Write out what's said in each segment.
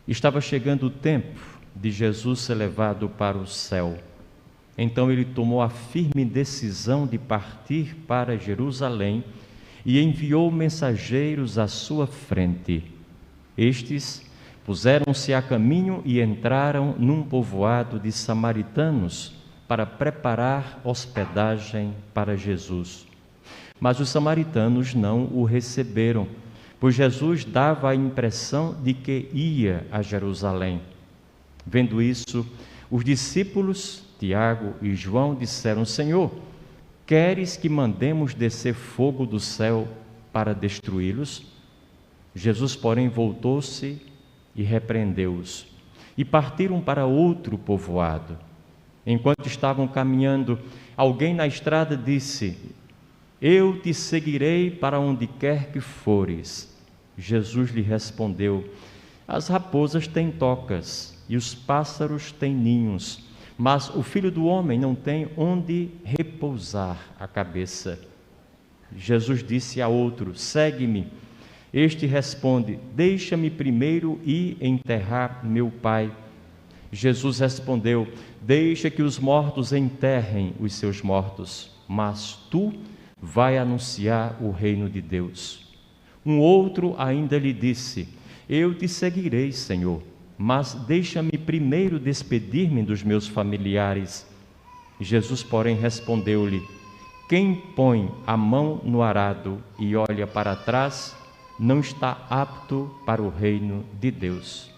Estava chegando o tempo de Jesus ser levado para o céu. Então ele tomou a firme decisão de partir para Jerusalém e enviou mensageiros à sua frente. Estes puseram-se a caminho e entraram num povoado de samaritanos para preparar hospedagem para Jesus. Mas os samaritanos não o receberam, pois Jesus dava a impressão de que ia a Jerusalém. Vendo isso, os discípulos, Tiago e João, disseram: Senhor, queres que mandemos descer fogo do céu para destruí-los? Jesus, porém, voltou-se e repreendeu-os. E partiram para outro povoado. Enquanto estavam caminhando, alguém na estrada disse: Eu te seguirei para onde quer que fores. Jesus lhe respondeu: As raposas têm tocas e os pássaros têm ninhos, mas o Filho do Homem não tem onde repousar a cabeça. Jesus disse a outro: Segue-me. Este responde: Deixa-me primeiro ir enterrar meu pai. Jesus respondeu: Deixa que os mortos enterrem os seus mortos, mas tu vai anunciar o reino de Deus. Um outro ainda lhe disse: Eu te seguirei, Senhor, mas deixa-me primeiro despedir-me dos meus familiares. Jesus, porém, respondeu-lhe: Quem põe a mão no arado e olha para trás, não está apto para o reino de Deus.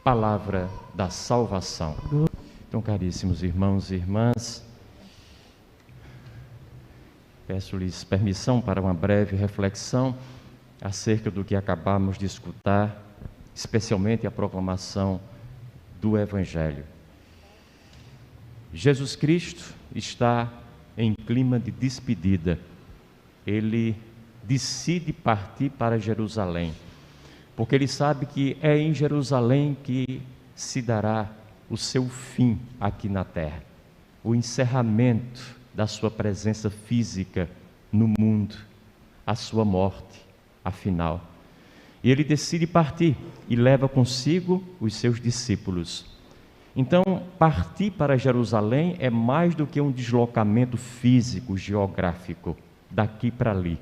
Palavra da salvação. Então, caríssimos irmãos e irmãs, peço-lhes permissão para uma breve reflexão acerca do que acabamos de escutar, especialmente a proclamação do Evangelho. Jesus Cristo está em clima de despedida. Ele decide partir para Jerusalém, porque ele sabe que é em Jerusalém que se dará o seu fim aqui na terra, o encerramento da sua presença física no mundo, a sua morte, afinal. E ele decide partir e leva consigo os seus discípulos. Então, partir para Jerusalém é mais do que um deslocamento físico, geográfico, daqui para ali.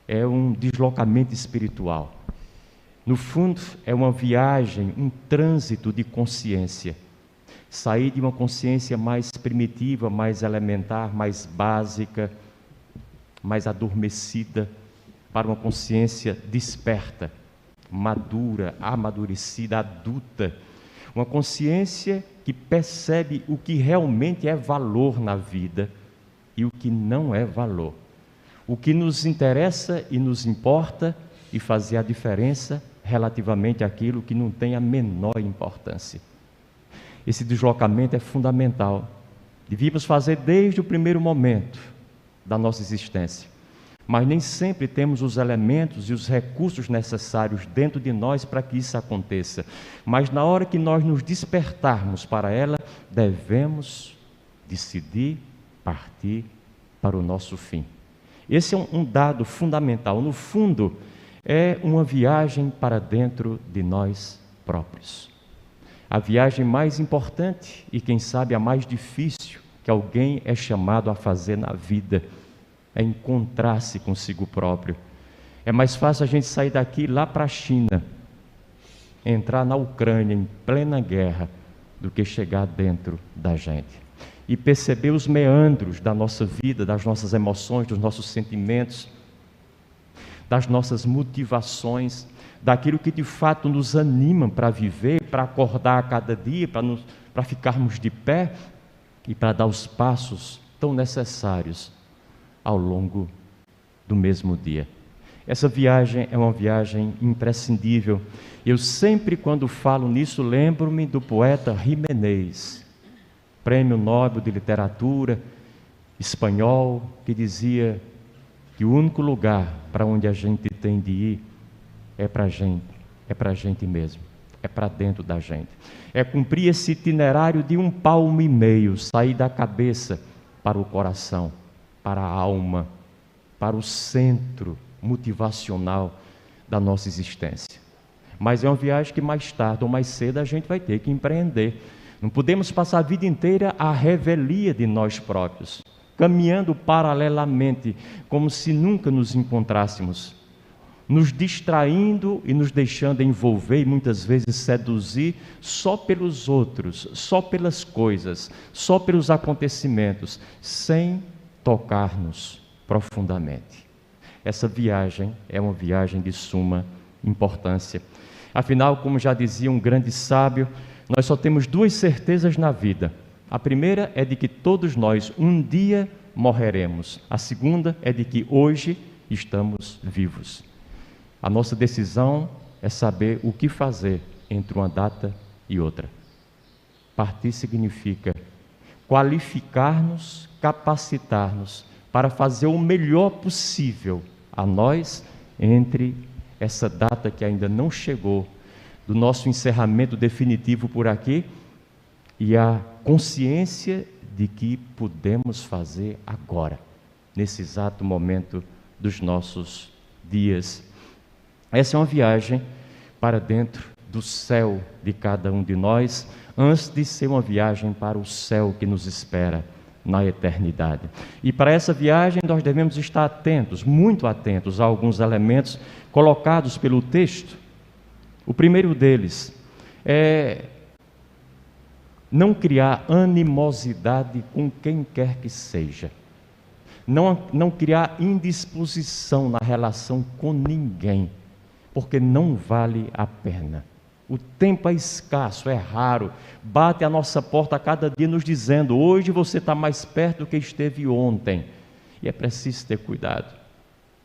É um deslocamento espiritual. No fundo, é uma viagem, um trânsito de consciência. Sair de uma consciência mais primitiva, mais elementar, mais básica, mais adormecida, para uma consciência desperta, madura, amadurecida, adulta. Uma consciência que percebe o que realmente é valor na vida e o que não é valor. O que nos interessa e nos importa e fazer a diferença relativamente àquilo que não tem a menor importância. Esse deslocamento é fundamental. Devíamos fazer desde o primeiro momento da nossa existência. Mas nem sempre temos os elementos e os recursos necessários dentro de nós para que isso aconteça. Mas na hora que nós nos despertarmos para ela, devemos decidir partir para o nosso fim. Esse é um dado fundamental. No fundo, é uma viagem para dentro de nós próprios. A viagem mais importante e, quem sabe, a mais difícil que alguém é chamado a fazer na vida é encontrar-se consigo próprio. É mais fácil a gente sair daqui e ir lá para a China, entrar na Ucrânia em plena guerra, do que chegar dentro da gente e perceber os meandros da nossa vida, das nossas emoções, dos nossos sentimentos, das nossas motivações, daquilo que de fato nos anima para viver, para acordar a cada dia, para ficarmos de pé e para dar os passos tão necessários ao longo do mesmo dia. Essa viagem é uma viagem imprescindível. Eu sempre, quando falo nisso, lembro-me do poeta Jiménez, Prêmio Nobel de Literatura espanhol, que dizia que o único lugar para onde a gente tem de ir é para a gente mesmo, é para dentro da gente. É cumprir esse itinerário de 1,5 palmo, sair da cabeça para o coração, para a alma, para o centro motivacional da nossa existência. mas é uma viagem que mais tarde ou mais cedo a gente vai ter que empreender. Não podemos passar a vida inteira à revelia de nós próprios, caminhando paralelamente, como se nunca nos encontrássemos, nos distraindo e nos deixando envolver e muitas vezes seduzir só pelos outros, só pelas coisas, só pelos acontecimentos, sem tocar-nos profundamente. Essa viagem é uma viagem de suma importância. Afinal, como já dizia um grande sábio, nós só temos duas certezas na vida. A primeira é de que todos nós um dia morreremos. A segunda é de que hoje estamos vivos. A nossa decisão é saber o que fazer entre uma data e outra. Partir significa qualificar-nos, capacitar-nos para fazer o melhor possível a nós entre essa data que ainda não chegou, do nosso encerramento definitivo por aqui, e a consciência de que podemos fazer agora, nesse exato momento dos nossos dias. Essa é uma viagem para dentro do céu de cada um de nós, antes de ser uma viagem para o céu que nos espera na eternidade. E para essa viagem nós devemos estar atentos, muito atentos a alguns elementos colocados pelo texto. O primeiro deles é não criar animosidade com quem quer que seja. Não criar indisposição na relação com ninguém, porque não vale a pena. O tempo é escasso, é raro, bate a nossa porta a cada dia nos dizendo: hoje você está mais perto do que esteve ontem, e é preciso ter cuidado.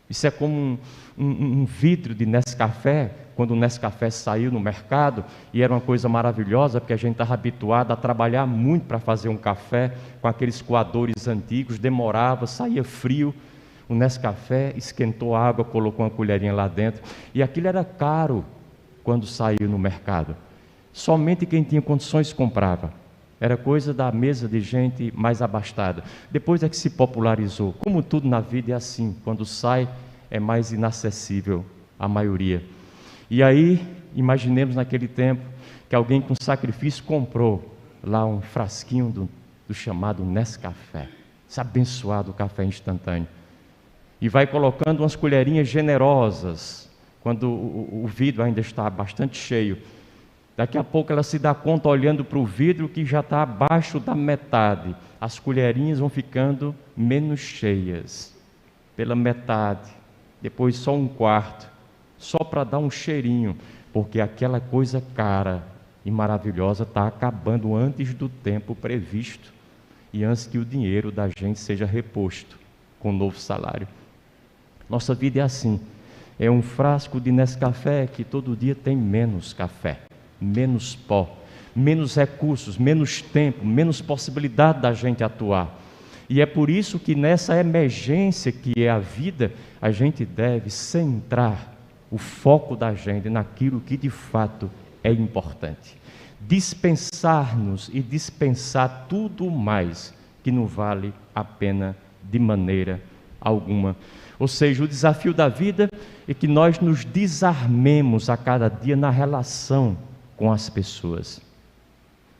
Isso é como um vidro de Nescafé, quando o Nescafé saiu no mercado, e era uma coisa maravilhosa, porque a gente estava habituado a trabalhar muito para fazer um café, com aqueles coadores antigos, demorava, saía frio, o Nescafé esquentou a água, colocou uma colherinha lá dentro, e aquilo era caro quando saiu no mercado. Somente quem tinha condições comprava. Era coisa da mesa de gente mais abastada. Depois é que se popularizou. Como tudo na vida é assim, quando sai é mais inacessível à maioria. E aí, imaginemos naquele tempo que alguém com sacrifício comprou lá um frasquinho do chamado Nescafé, esse abençoado café instantâneo, e vai colocando umas colherinhas generosas, quando o vidro ainda está bastante cheio. Daqui a pouco ela se dá conta, olhando para o vidro, que já está abaixo da metade. As colherinhas vão ficando menos cheias, pela metade, depois só um quarto, só para dar um cheirinho, porque aquela coisa cara e maravilhosa está acabando antes do tempo previsto e antes que o dinheiro da gente seja reposto com um novo salário. Nossa vida é assim, é um frasco de Nescafé que todo dia tem menos café, menos pó, menos recursos, menos tempo, menos possibilidade da gente atuar. E é por isso que nessa emergência que é a vida, a gente deve centrar o foco da gente naquilo que de fato é importante. Dispensar-nos e dispensar tudo mais que não vale a pena de maneira alguma. Ou seja, o desafio da vida é que nós nos desarmemos a cada dia na relação com as pessoas.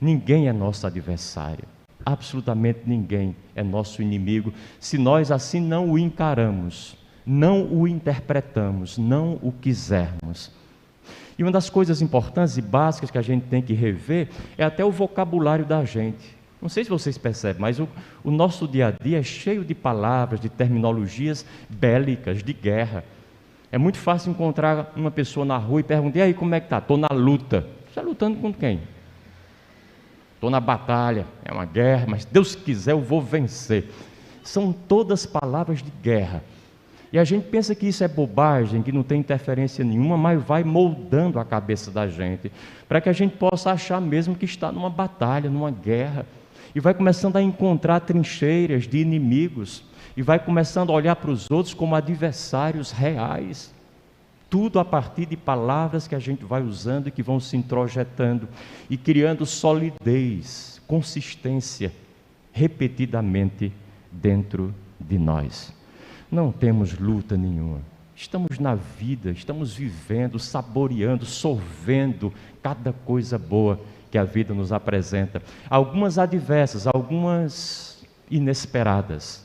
Ninguém é nosso adversário, absolutamente ninguém é nosso inimigo, se nós assim não o encaramos, não o interpretamos, não o quisermos. E uma das coisas importantes e básicas que a gente tem que rever é até o vocabulário da gente. Não sei se vocês percebem, mas o nosso dia a dia é cheio de palavras, de terminologias bélicas, de guerra. É muito fácil encontrar uma pessoa na rua e perguntar: e aí, como é que está? Estou na luta. Você está lutando com quem? Estou na batalha, é uma guerra, mas Deus quiser eu vou vencer. São todas palavras de guerra. E a gente pensa que isso é bobagem, que não tem interferência nenhuma, mas vai moldando a cabeça da gente, para que a gente possa achar mesmo que está numa batalha, numa guerra, e vai começando a encontrar trincheiras de inimigos, e vai começando a olhar para os outros como adversários reais. Tudo a partir de palavras que a gente vai usando e que vão se introjetando e criando solidez, consistência, repetidamente dentro de nós. Não temos luta nenhuma. Estamos na vida, estamos vivendo, saboreando, sorvendo cada coisa boa que a vida nos apresenta. Algumas adversas, algumas inesperadas,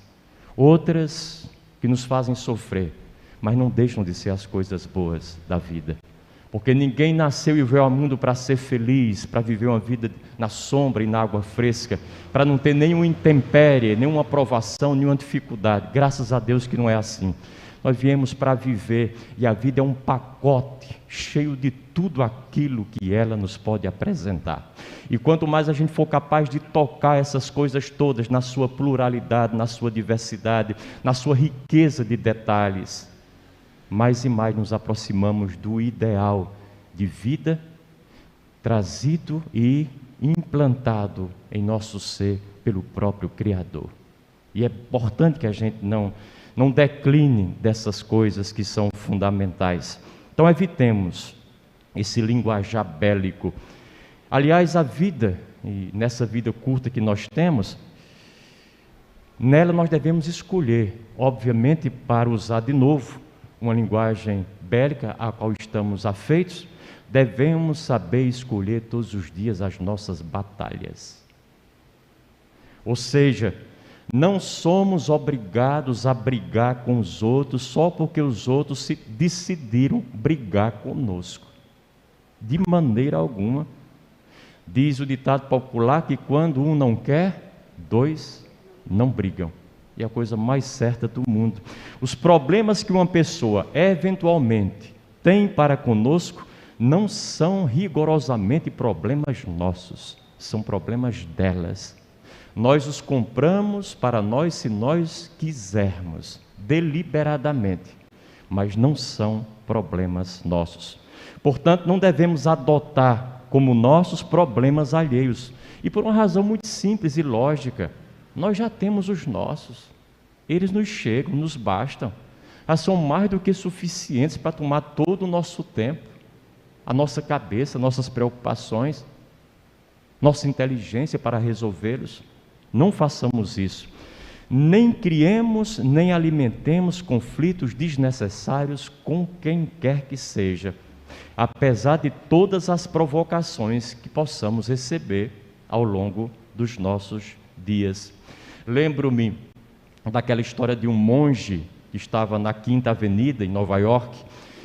outras que nos fazem sofrer, mas não deixam de ser as coisas boas da vida. Porque ninguém nasceu e veio ao mundo para ser feliz, para viver uma vida na sombra e na água fresca, para não ter nenhuma intempérie, nenhuma provação, nenhuma dificuldade. Graças a Deus que não é assim. Nós viemos para viver, e a vida é um pacote cheio de tudo aquilo que ela nos pode apresentar. E quanto mais a gente for capaz de tocar essas coisas todas na sua pluralidade, na sua diversidade, na sua riqueza de detalhes, mais e mais nos aproximamos do ideal de vida trazido e implantado em nosso ser pelo próprio Criador. E é importante que a gente não decline dessas coisas que são fundamentais. Então evitemos esse linguajar bélico. Aliás, a vida, e nessa vida curta que nós temos, nela nós devemos escolher, obviamente, para usar de novo uma linguagem bélica a qual estamos afeitos, devemos saber escolher todos os dias as nossas batalhas. Ou seja, não somos obrigados a brigar com os outros só porque os outros se decidiram brigar conosco. De maneira alguma. Diz o ditado popular que quando um não quer, dois não brigam. E é a coisa mais certa do mundo. Os problemas que uma pessoa eventualmente tem para conosco não são rigorosamente problemas nossos, são problemas delas. Nós os compramos para nós se nós quisermos, deliberadamente, mas não são problemas nossos. Portanto, não devemos adotar como nossos problemas alheios. E por uma razão muito simples e lógica, nós já temos os nossos. Eles nos chegam, nos bastam. Elas são mais do que suficientes para tomar todo o nosso tempo, a nossa cabeça, nossas preocupações, nossa inteligência para resolvê-los. Não façamos isso. Nem criemos, nem alimentemos conflitos desnecessários com quem quer que seja, apesar de todas as provocações que possamos receber ao longo dos nossos dias. Lembro-me daquela história de um monge que estava na Quinta Avenida, em Nova York,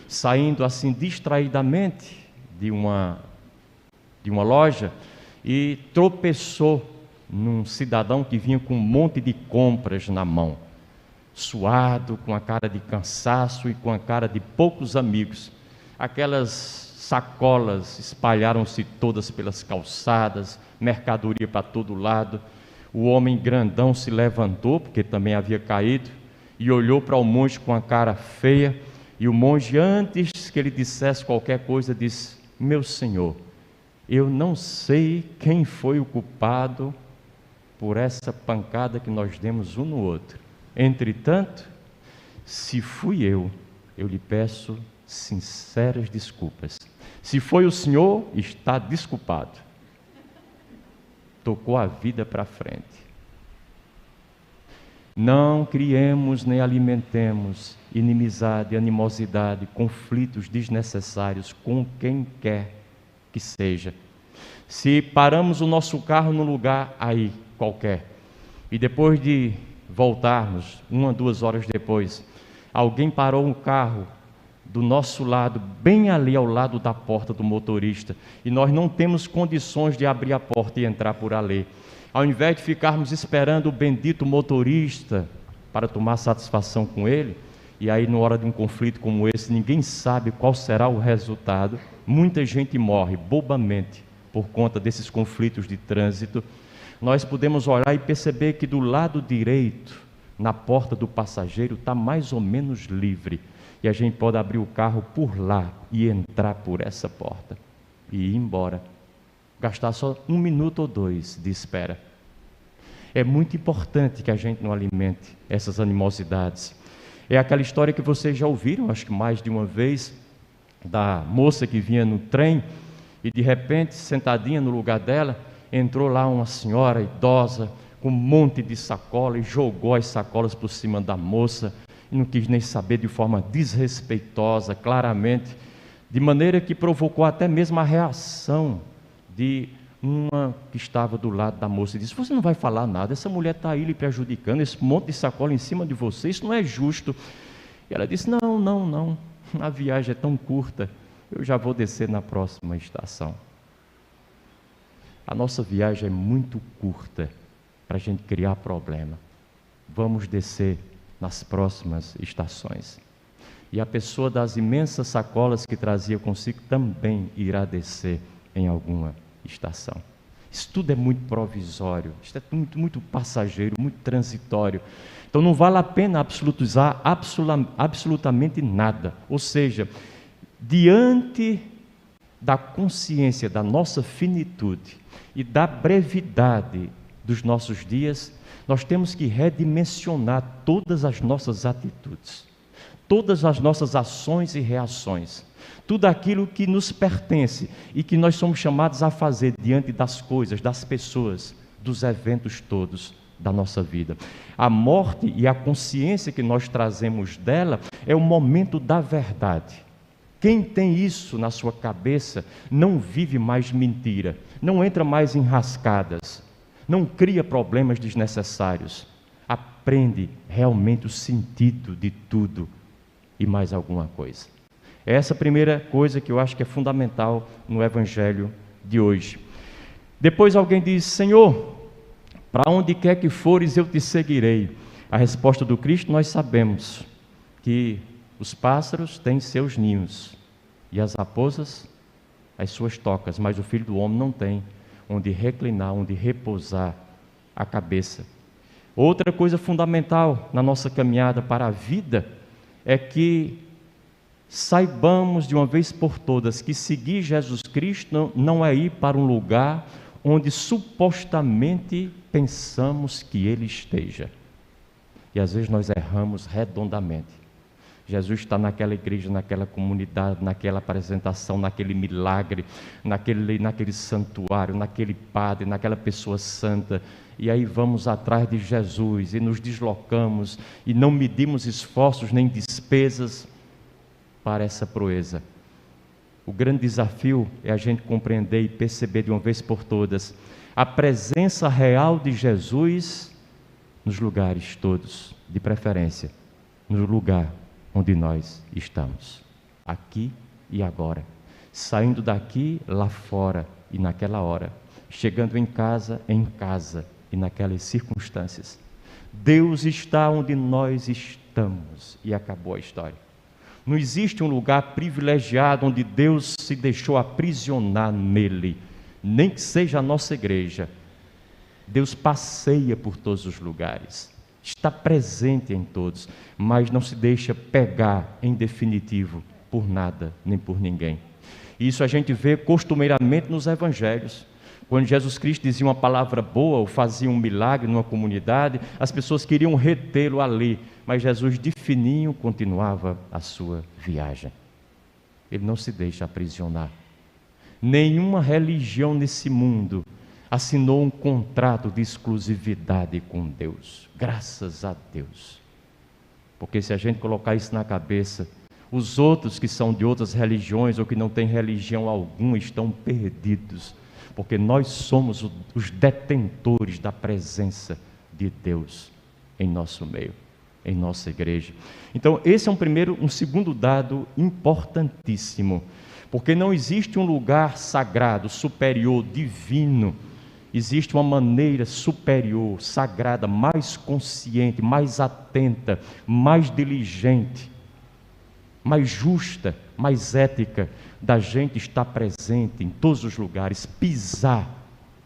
saindo assim distraidamente de uma loja e tropeçou num cidadão que vinha com um monte de compras na mão, suado, com a cara de cansaço e com a cara de poucos amigos. Aquelas sacolas espalharam-se todas pelas calçadas, mercadoria para todo lado. O homem grandão se levantou, porque também havia caído, e olhou para o monge com a cara feia, e o monge, antes que ele dissesse qualquer coisa, disse: meu senhor, eu não sei quem foi o culpado por essa pancada que nós demos um no outro. Entretanto, se fui eu lhe peço sinceras desculpas. Se foi o senhor, está desculpado. Tocou a vida para frente. Não criemos nem alimentemos inimizade, animosidade, conflitos desnecessários com quem quer que seja. Se paramos o nosso carro num lugar aí qualquer e depois de voltarmos, 1 ou 2 horas depois, alguém parou um carro do nosso lado, bem ali ao lado da porta do motorista, e nós não temos condições de abrir a porta e entrar por ali. Ao invés de ficarmos esperando o bendito motorista para tomar satisfação com ele, e aí na hora de um conflito como esse, ninguém sabe qual será o resultado, muita gente morre bobamente por conta desses conflitos de trânsito. Nós podemos olhar e perceber que do lado direito, na porta do passageiro, está mais ou menos livre. E a gente pode abrir o carro por lá e entrar por essa porta e ir embora. Gastar só 1 minuto ou 2 de espera. É muito importante que a gente não alimente essas animosidades. É aquela história que vocês já ouviram, acho que mais de uma vez, da moça que vinha no trem e de repente, sentadinha no lugar dela, entrou lá uma senhora idosa com um monte de sacola e jogou as sacolas por cima da moça e não quis nem saber, de forma desrespeitosa, claramente, de maneira que provocou até mesmo a reação de uma que estava do lado da moça e disse: você não vai falar nada, essa mulher está aí lhe prejudicando, esse monte de sacola em cima de você, isso não é justo. E ela disse: não, a viagem é tão curta, eu já vou descer na próxima estação. A nossa viagem é muito curta para a gente criar problema. Vamos descer nas próximas estações. E a pessoa das imensas sacolas que trazia consigo também irá descer em alguma estação. Isso tudo é muito provisório, isso é muito passageiro, muito transitório. Então não vale a pena absolutizar absolutamente nada. Ou seja, diante da consciência da nossa finitude e da brevidade dos nossos dias, nós temos que redimensionar todas as nossas atitudes, todas as nossas ações e reações, tudo aquilo que nos pertence e que nós somos chamados a fazer diante das coisas, das pessoas, dos eventos todos da nossa vida. A morte e a consciência que nós trazemos dela é o momento da verdade. Quem tem isso na sua cabeça não vive mais mentira, não entra mais em rascadas, não cria problemas desnecessários, aprende realmente o sentido de tudo e mais alguma coisa. Essa é a primeira coisa que eu acho que é fundamental no Evangelho de hoje. Depois alguém diz: Senhor, para onde quer que fores eu te seguirei. A resposta do Cristo nós sabemos, que os pássaros têm seus ninhos e as raposas as suas tocas, mas o Filho do Homem não tem onde reclinar, onde repousar a cabeça. Outra coisa fundamental na nossa caminhada para a vida é que saibamos de uma vez por todas que seguir Jesus Cristo não é ir para um lugar onde supostamente pensamos que Ele esteja. E às vezes nós erramos redondamente. Jesus está naquela igreja, naquela comunidade, naquela apresentação, naquele milagre, naquele santuário, naquele padre, naquela pessoa santa. E aí vamos atrás de Jesus e nos deslocamos e não medimos esforços nem despesas para essa proeza. O grande desafio é a gente compreender e perceber de uma vez por todas a presença real de Jesus nos lugares todos, de preferência, no lugar onde nós estamos, aqui e agora, saindo daqui, lá fora e naquela hora, chegando em casa e naquelas circunstâncias. Deus está onde nós estamos e acabou a história. Não existe um lugar privilegiado onde Deus se deixou aprisionar nele, nem que seja a nossa igreja. Deus passeia por todos os lugares, está presente em todos, mas não se deixa pegar em definitivo por nada nem por ninguém. Isso a gente vê costumeiramente nos evangelhos. Quando Jesus Cristo dizia uma palavra boa ou fazia um milagre numa comunidade, as pessoas queriam retê-lo ali, mas Jesus de fininho continuava a sua viagem. Ele não se deixa aprisionar. Nenhuma religião nesse mundo assinou um contrato de exclusividade com Deus, graças a Deus. Porque se a gente colocar isso na cabeça, os outros que são de outras religiões ou que não têm religião alguma estão perdidos, porque nós somos os detentores da presença de Deus em nosso meio, em nossa igreja. Então esse é um segundo dado importantíssimo, porque não existe um lugar sagrado, superior, divino. Existe uma maneira superior, sagrada, mais consciente, mais atenta, mais diligente, mais justa, mais ética, da gente estar presente em todos os lugares, pisar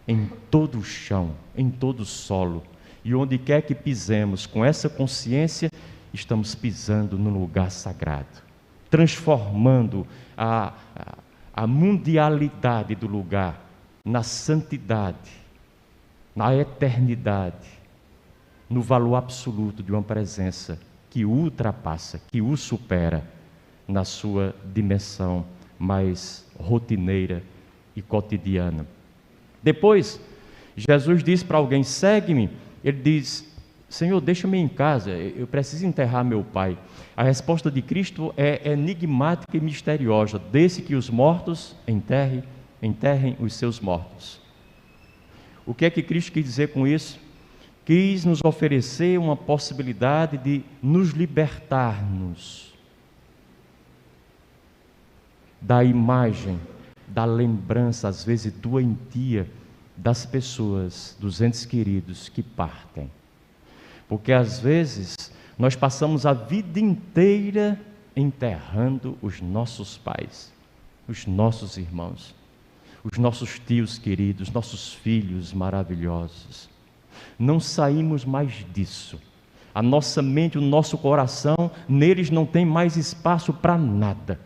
em todo o chão, em todo o solo. E onde quer que pisemos, com essa consciência, estamos pisando no lugar sagrado, transformando a mundialidade do lugar na santidade, na eternidade, no valor absoluto de uma presença que o ultrapassa, que o supera na sua dimensão mais rotineira e cotidiana. Depois, Jesus diz para alguém: segue-me. Ele diz: Senhor, deixa-me em casa, eu preciso enterrar meu pai. A resposta de Cristo é enigmática e misteriosa: deixe que os mortos enterrem os seus mortos. O que é que Cristo quis dizer com isso? Quis nos oferecer uma possibilidade de nos libertarmos da imagem, da lembrança, às vezes doentia, das pessoas, dos entes queridos que partem. Porque às vezes nós passamos a vida inteira enterrando os nossos pais, os nossos irmãos, os nossos tios queridos, nossos filhos maravilhosos. Não saímos mais disso. A nossa mente, o nosso coração, neles não tem mais espaço para nada.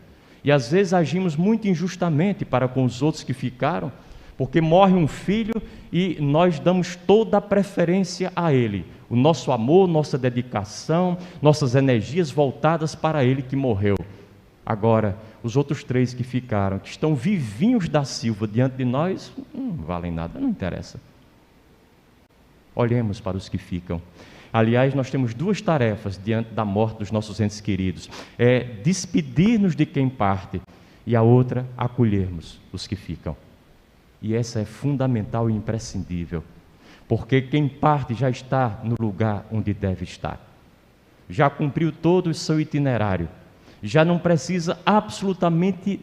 E às vezes agimos muito injustamente para com os outros que ficaram, porque morre um filho e nós damos toda a preferência a ele. O nosso amor, nossa dedicação, nossas energias voltadas para ele que morreu. Agora, os outros 3 que ficaram, que estão vivinhos da Silva diante de nós, não valem nada, não interessa. Olhemos para os que ficam. Aliás, nós temos 2 tarefas diante da morte dos nossos entes queridos: é despedir-nos de quem parte, e a outra, acolhermos os que ficam. E essa é fundamental e imprescindível, porque quem parte já está no lugar onde deve estar, já cumpriu todo o seu itinerário, já não precisa absolutamente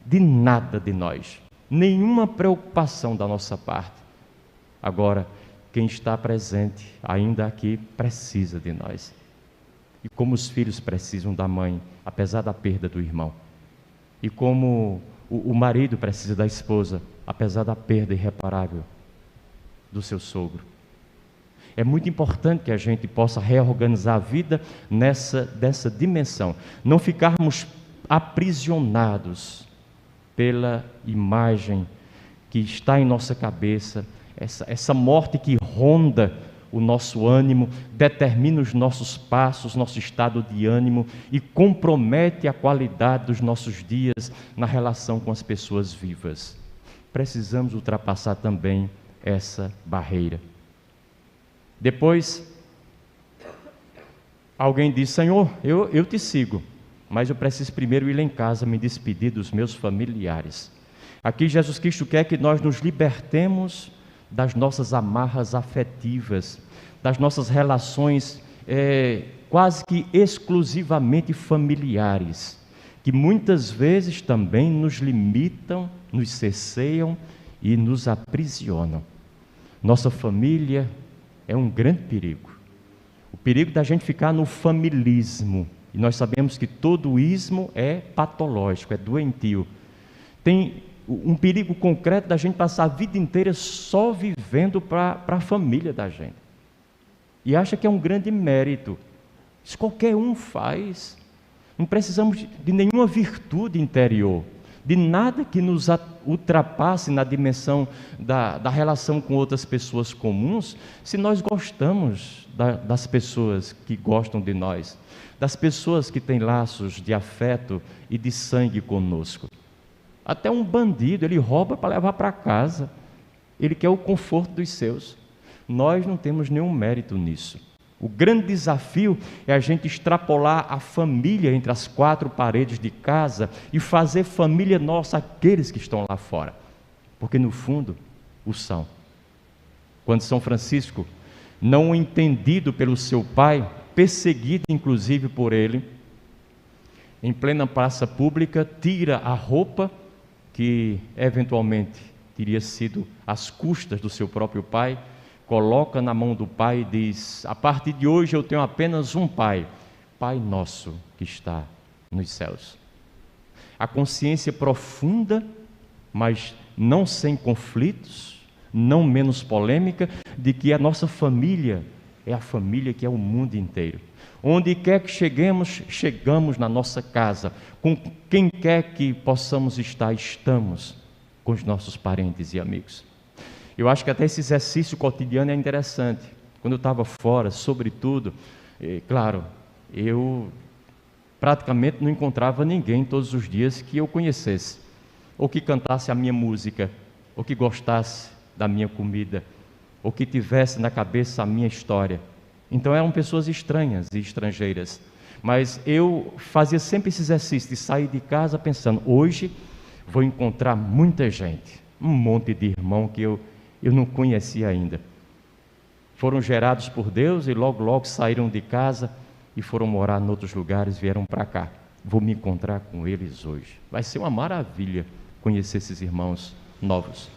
de nada de nós, nenhuma preocupação da nossa parte. Agora, quem está presente ainda aqui precisa de nós. E como os filhos precisam da mãe, apesar da perda do irmão. E como o marido precisa da esposa, apesar da perda irreparável do seu sogro. É muito importante que a gente possa reorganizar a vida dessa dimensão. Não ficarmos aprisionados pela imagem que está em nossa cabeça, essa morte que ronda o nosso ânimo, determina os nossos passos, nosso estado de ânimo e compromete a qualidade dos nossos dias na relação com as pessoas vivas. Precisamos ultrapassar também essa barreira. Depois, alguém diz: Senhor, eu te sigo, mas eu preciso primeiro ir lá em casa me despedir dos meus familiares. Aqui Jesus Cristo quer que nós nos libertemos das nossas amarras afetivas, das nossas relações quase que exclusivamente familiares, que muitas vezes também nos limitam, nos cerceiam e nos aprisionam. Nossa família é um grande perigo. O perigo da gente ficar no familismo. E nós sabemos que todo ismo é patológico, é doentio. Tem um perigo concreto da gente passar a vida inteira só vivendo para a família da gente. E acha que é um grande mérito. Isso qualquer um faz. Não precisamos de nenhuma virtude interior, de nada que nos ultrapasse na dimensão da relação com outras pessoas comuns, se nós gostamos das pessoas que gostam de nós, das pessoas que têm laços de afeto e de sangue conosco. Até um bandido, ele rouba para levar para casa, ele quer o conforto dos seus. Nós não temos nenhum mérito nisso. O grande desafio é a gente extrapolar a família entre as 4 paredes de casa e fazer família nossa aqueles que estão lá fora, porque no fundo o são. Quando São Francisco, não entendido pelo seu pai, perseguido inclusive por ele, em plena praça pública, tira a roupa que eventualmente teria sido às custas do seu próprio pai, coloca na mão do pai e diz: a partir de hoje eu tenho apenas um pai, Pai nosso que está nos céus. A consciência profunda, mas não sem conflitos, não menos polêmica, de que a nossa família é a família que é o mundo inteiro. Onde quer que chegamos na nossa casa, com quem quer que possamos estar, estamos com os nossos parentes e amigos. Eu acho que até esse exercício cotidiano é interessante. Quando eu estava fora, sobretudo, claro, eu praticamente não encontrava ninguém todos os dias que eu conhecesse, ou que cantasse a minha música, ou que gostasse da minha comida, ou que tivesse na cabeça a minha história. Então eram pessoas estranhas e estrangeiras. Mas eu fazia sempre esse exercício de sair de casa pensando, hoje vou encontrar muita gente, um monte de irmão que eu não conhecia ainda. Foram gerados por Deus e logo saíram de casa e foram morar em outros lugares, vieram para cá. Vou me encontrar com eles hoje. Vai ser uma maravilha conhecer esses irmãos novos.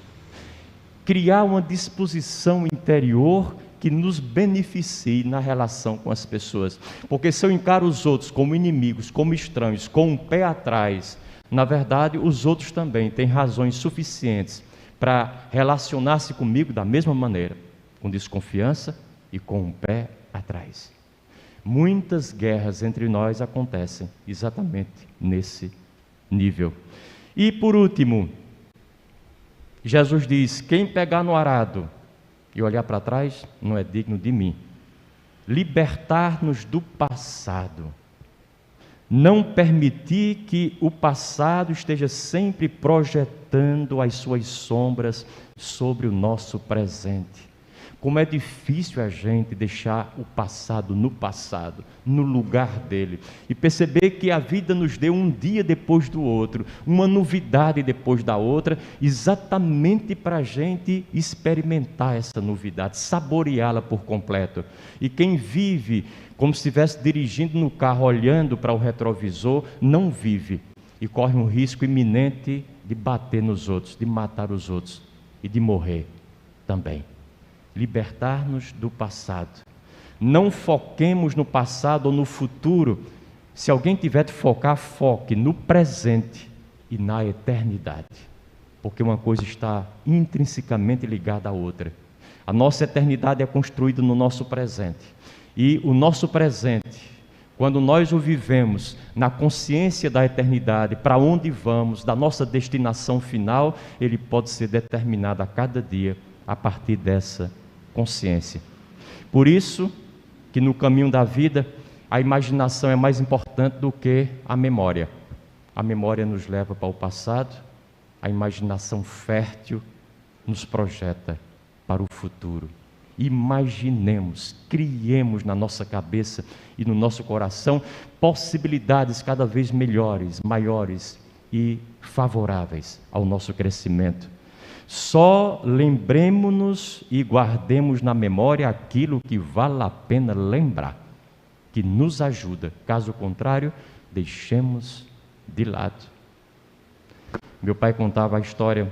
Criar uma disposição interior que nos beneficie na relação com as pessoas. Porque se eu encaro os outros como inimigos, como estranhos, com um pé atrás, na verdade, os outros também têm razões suficientes para relacionar-se comigo da mesma maneira, com desconfiança e com um pé atrás. Muitas guerras entre nós acontecem exatamente nesse nível. E por último, Jesus diz, quem pegar no arado e olhar para trás, não é digno de mim. Libertar-nos do passado. Não permitir que o passado esteja sempre projetando as suas sombras sobre o nosso presente. Como é difícil a gente deixar o passado, no lugar dele, e perceber que a vida nos deu um dia depois do outro, uma novidade depois da outra, exatamente para a gente experimentar essa novidade, saboreá-la por completo. E quem vive como se estivesse dirigindo no carro, olhando para o retrovisor, não vive e corre um risco iminente de bater nos outros, de matar os outros e de morrer também. Libertar-nos do passado. Não foquemos no passado ou no futuro. Se alguém tiver de focar, foque no presente e na eternidade. Porque uma coisa está intrinsecamente ligada à outra. A nossa eternidade é construída no nosso presente. E o nosso presente, quando nós o vivemos na consciência da eternidade, para onde vamos, da nossa destinação final, ele pode ser determinado a cada dia a partir dessa consciência. Por isso que no caminho da vida a imaginação é mais importante do que a memória. A memória nos leva para o passado, a imaginação fértil nos projeta para o futuro. Imaginemos, criemos na nossa cabeça e no nosso coração possibilidades cada vez melhores, maiores e favoráveis ao nosso crescimento. Só lembremos-nos e guardemos na memória aquilo que vale a pena lembrar, que nos ajuda. Caso contrário, deixemos de lado. Meu pai contava a história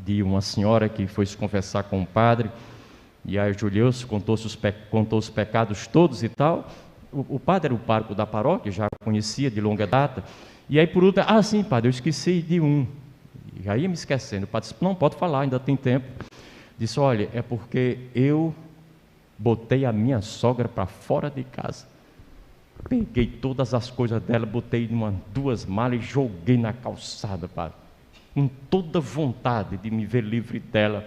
de uma senhora que foi se confessar com um padre, e aí Julius contou os pecados todos e tal. O padre era o pároco da paróquia, já conhecia de longa data. E aí por último, sim padre, eu esqueci de um. E aí me esquecendo, o padre disse, não, pode falar, ainda tem tempo. Disse, olha, é porque eu botei a minha sogra para fora de casa. Peguei todas as coisas dela, botei em 2 malas e joguei na calçada, padre. Com toda vontade de me ver livre dela.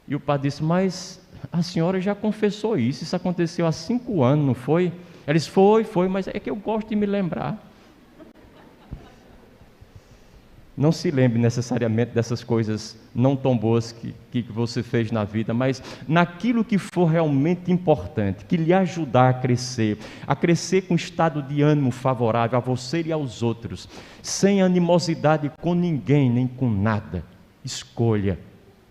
E o padre disse, mas a senhora já confessou isso aconteceu há 5 anos, não foi? Ela disse, foi, mas é que eu gosto de me lembrar. Não se lembre necessariamente dessas coisas não tão boas que você fez na vida, mas naquilo que for realmente importante, que lhe ajudar a crescer com estado de ânimo favorável a você e aos outros, sem animosidade com ninguém, nem com nada. Escolha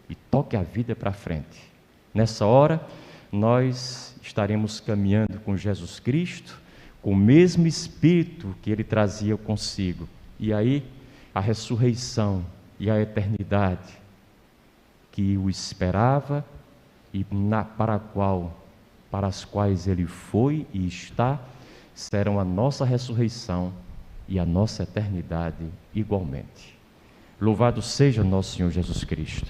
e toque a vida para frente. Nessa hora, nós estaremos caminhando com Jesus Cristo, com o mesmo Espírito que Ele trazia consigo. E aí, a ressurreição e a eternidade que o esperava e para as quais ele foi e está, serão a nossa ressurreição e a nossa eternidade igualmente. Louvado seja nosso Senhor Jesus Cristo.